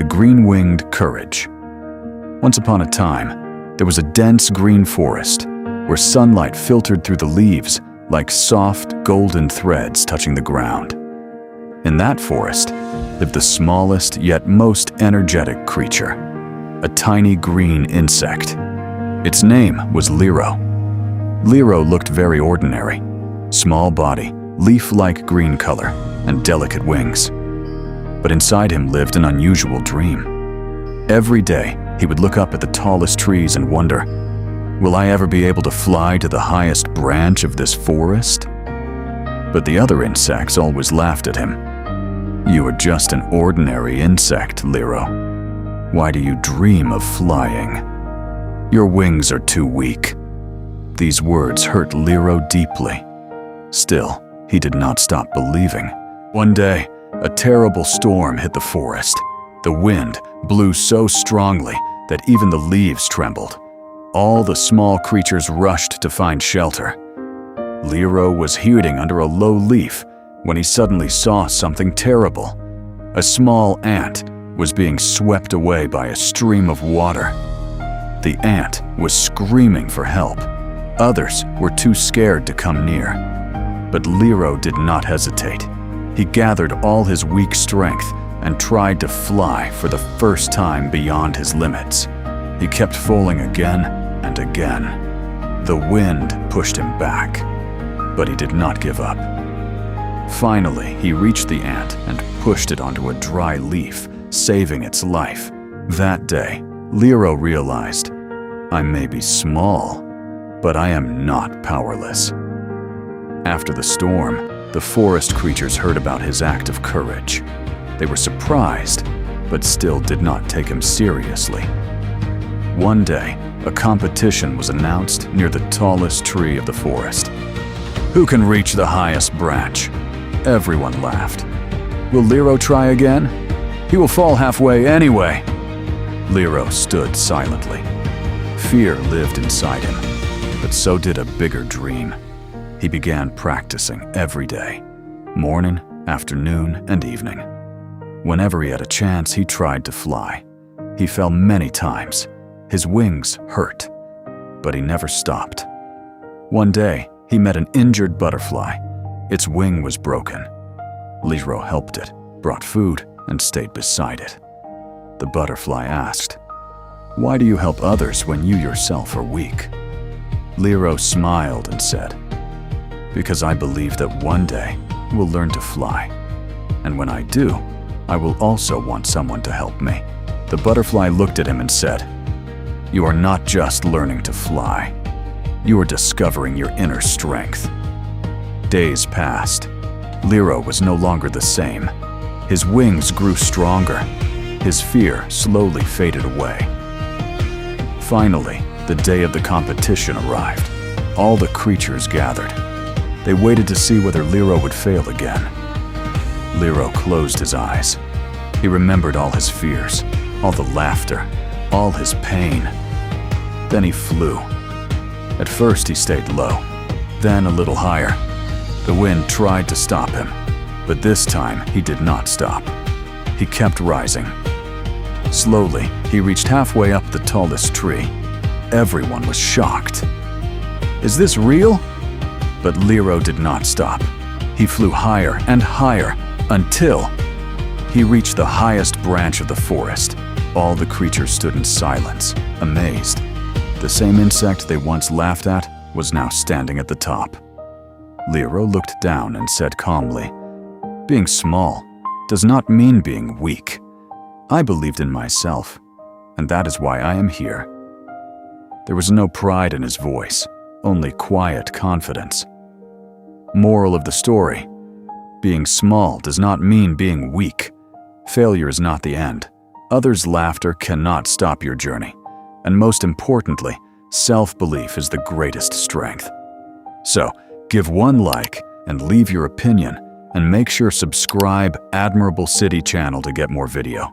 the green-winged courage. Once upon a time, there was a dense green forest where sunlight filtered through the leaves like soft, golden threads touching the ground. In that forest lived the smallest yet most energetic creature, a tiny green insect. Its name was Liro. Liro looked very ordinary: small body, leaf-like green color, and delicate wings. But inside him lived an unusual dream. Every day, he would look up at the tallest trees and wonder, will I ever be able to fly to the highest branch of this forest? But the other insects always laughed at him. You are just an ordinary insect, Liro. Why do you dream of flying? Your wings are too weak. These words hurt Liro deeply. Still, he did not stop believing. One day, a terrible storm hit the forest. The wind blew so strongly that even the leaves trembled. All the small creatures rushed to find shelter. Liro was hiding under a low leaf when he suddenly saw something terrible. A small ant was being swept away by a stream of water. The ant was screaming for help. Others were too scared to come near. But Liro did not hesitate. He gathered all his weak strength and tried to fly for the first time beyond his limits. He kept falling again and again. The wind pushed him back, but he did not give up. Finally, he reached the ant and pushed it onto a dry leaf, saving its life. That day, Liro realized, I may be small, but I am not powerless. After the storm, the forest creatures heard about his act of courage. They were surprised, but still did not take him seriously. One day, a competition was announced near the tallest tree of the forest. Who can reach the highest branch? Everyone laughed. Will Liro try again? He will fall halfway anyway. Liro stood silently. Fear lived inside him, but so did a bigger dream. He began practicing every day, morning, afternoon, and evening. Whenever he had a chance, he tried to fly. He fell many times. His wings hurt, but he never stopped. One day, he met an injured butterfly. Its wing was broken. Liro helped it, brought food, and stayed beside it. The butterfly asked, "Why do you help others when you yourself are weak?" Liro smiled and said, "Because I believe that one day I will learn to fly. And when I do, I will also want someone to help me." The butterfly looked at him and said, "You are not just learning to fly. You are discovering your inner strength." Days passed. Liro was no longer the same. His wings grew stronger. His fear slowly faded away. Finally, the day of the competition arrived. All the creatures gathered. They waited to see whether Liro would fail again. Liro closed his eyes. He remembered all his fears, all the laughter, all his pain. Then he flew. At first he stayed low, then a little higher. The wind tried to stop him, but this time he did not stop. He kept rising. Slowly, he reached halfway up the tallest tree. Everyone was shocked. "Is this real?" But Liro did not stop. He flew higher and higher until he reached the highest branch of the forest. All the creatures stood in silence, amazed. The same insect they once laughed at was now standing at the top. Liro looked down and said calmly, "Being small does not mean being weak. I believed in myself, and that is why I am here." There was no pride in his voice, only quiet confidence. Moral of the story: being small does not mean being weak. Failure is not the end. Others' laughter cannot stop your journey. And most importantly, self-belief is the greatest strength. So, give one like and leave your opinion, and make sure subscribe Admirable City channel to get more video.